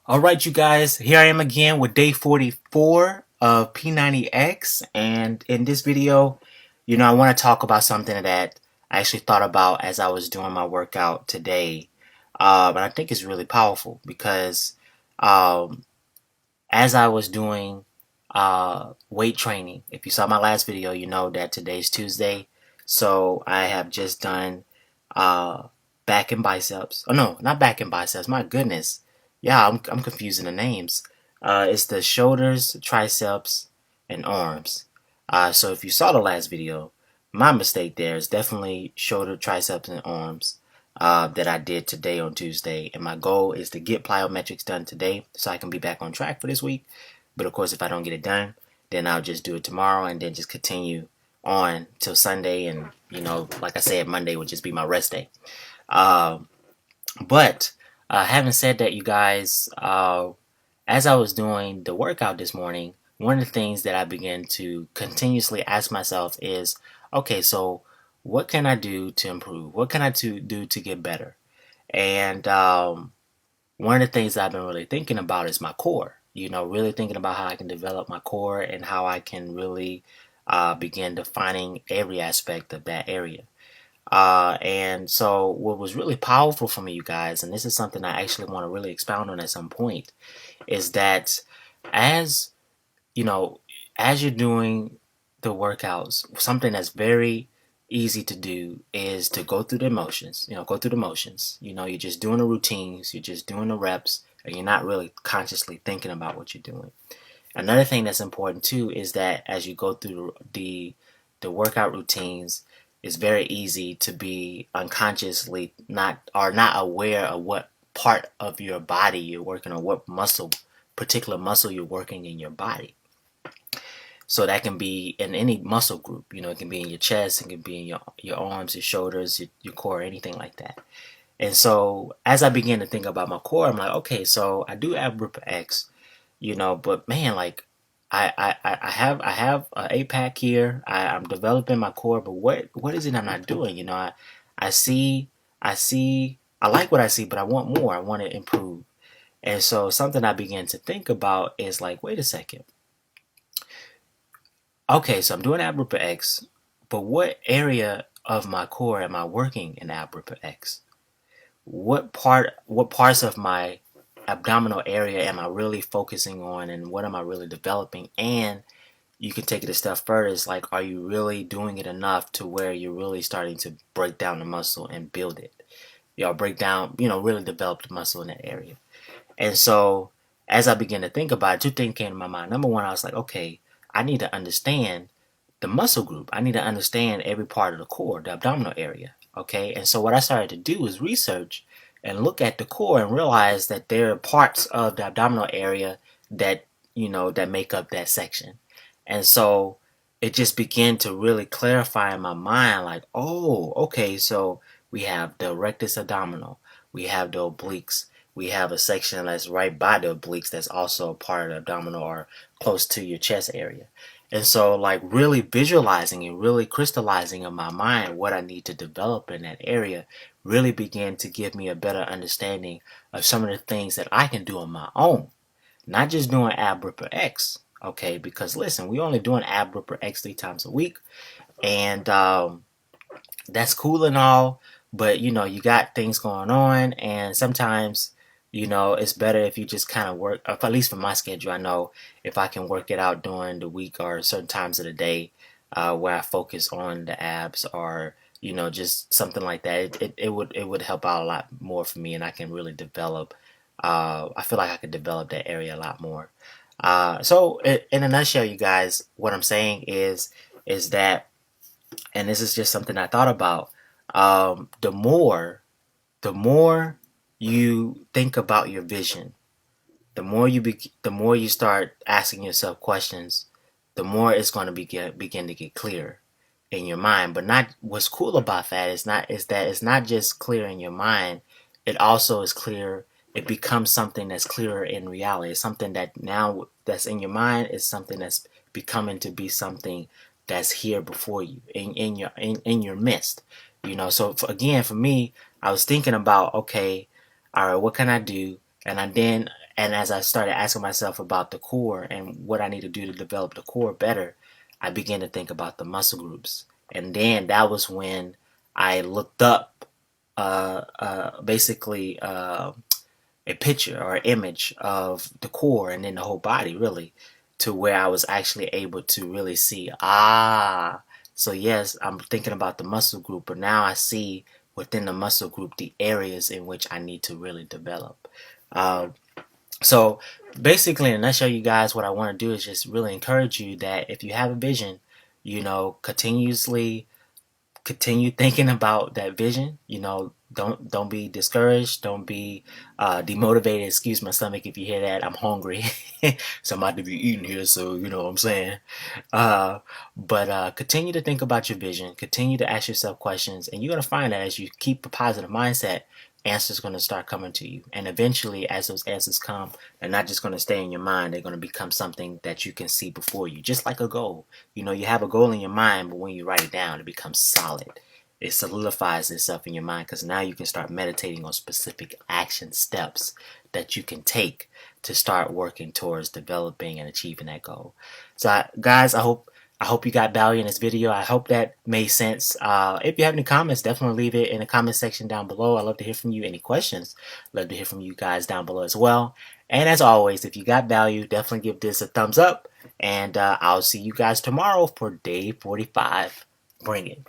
Alright, you guys, here I am again with day 44 of P90X, and in this video, I want to talk about something that I actually thought about as I was doing my workout today. And I think it's really powerful because um, as I was doing weight training, if you saw my last video, you know that today's Tuesday, so I have just done uh, back and biceps. Oh no, not back and biceps. My goodness, yeah, I'm confusing the names. It's the shoulders, triceps, and arms. So if you saw the last video, my mistake there is definitely shoulder, triceps, and arms that I did today on Tuesday. And my goal is to get plyometrics done today so I can be back on track for this week. But of course, if I don't get it done, then I'll just do it tomorrow and then just continue on till Sunday. And, like I said, Monday would just be my rest day. Um, but having said that, you guys, as I was doing the workout this morning, one of the things that I began to continuously ask myself is, okay, so what can I do to improve? What can I do to get better? And one of the things that I've been really thinking about is my core. Really thinking about how I can develop my core and how I can really begin defining every aspect of that area. And so, what was really powerful for me, you guys, and this is something I actually want to really expound on at some point, is that as you know, as you're doing the workouts, something that's very easy to do is to go through the motions. Go through the motions. You're just doing the routines, you're just doing the reps, and you're not really consciously thinking about what you're doing. Another thing that's important too is that as you go through the workout routines, it's very easy to be unconsciously not aware of what part of your body you're working on, what particular muscle you're working in your body. So that can be in any muscle group. It can be in your chest, it can be in your arms, your shoulders, your core, anything like that. And so as I began to think about my core, I'm like, okay, so I do have X, but man, like I have an eight pack here. I'm developing my core, but what is it I'm not doing? I see I see I like what I see, but I want more. I want to improve. And so something I began to think about is like, wait a second. Okay, so I'm doing X, but what area of my core am I working in X? What parts of my abdominal area am I really focusing on, and what am I really developing? And you can take it a step further. It's like, are you really doing it enough to where you're really starting to break down the muscle and build it? Break down, really develop the muscle in that area. And so as I began to think about it, two things came to my mind. Number one, I was like, okay, I need to understand the muscle group. I need to understand every part of the core, the abdominal area. Okay. And so what I started to do was research and look at the core and realize that there are parts of the abdominal area that, that make up that section. And so it just began to really clarify in my mind, like, oh, okay, so we have the rectus abdominal, we have the obliques, we have a section that's right by the obliques that's also part of the abdominal or close to your chest area. And so, like, really visualizing and really crystallizing in my mind what I need to develop in that area really began to give me a better understanding of some of the things that I can do on my own. Not just doing ab ripper X, okay? Because listen, we only doing ab ripper X 3 times a week, and that's cool and all, but you got things going on, and sometimes it's better if you just kind of work, at least for my schedule. I know if I can work it out during the week or certain times of the day where I focus on the abs or just something like that, it would help out a lot more for me, and I can really develop. I feel like I could develop that area a lot more. So in a nutshell, you guys, what I'm saying is that, and this is just something I thought about. The more you think about your vision, the more you start asking yourself questions, the more it's going to begin to get clear in your mind. But not what's cool about that is that it's not just clear in your mind. It also is clear. It becomes something that's clearer in reality. It's something that now that's in your mind is something that's becoming to be something that's here before you in your midst. So again, for me, I was thinking about, okay, all right, what can I do? And I then And as I started asking myself about the core and what I need to do to develop the core better, I began to think about the muscle groups. And then that was when I looked up basically a picture or image of the core and then the whole body, really, to where I was actually able to really see, so yes, I'm thinking about the muscle group, but now I see within the muscle group the areas in which I need to really develop. Um, so basically, in a nutshell, you guys, what I want to do is just really encourage you that if you have a vision, continuously continue thinking about that vision. Don't be discouraged. Don't be demotivated. Excuse my stomach if you hear that. I'm hungry. So I'm about to be eating here, so you know what I'm saying. But continue to think about your vision. Continue to ask yourself questions, and you're gonna find that as you keep a positive mindset, answers going to start coming to you. And eventually, as those answers come, they're not just going to stay in your mind. They're going to become something that you can see before you, just like a goal. You have a goal in your mind, but when you write it down, it becomes solid. It solidifies itself in your mind because now you can start meditating on specific action steps that you can take to start working towards developing and achieving that goal. So, guys, I hope you got value in this video. I hope that made sense. If you have any comments, definitely leave it in the comment section down below. I'd love to hear from you. Any questions? Love to hear from you guys down below as well. And as always, if you got value, definitely give this a thumbs up. And I'll see you guys tomorrow for day 45. Bring it.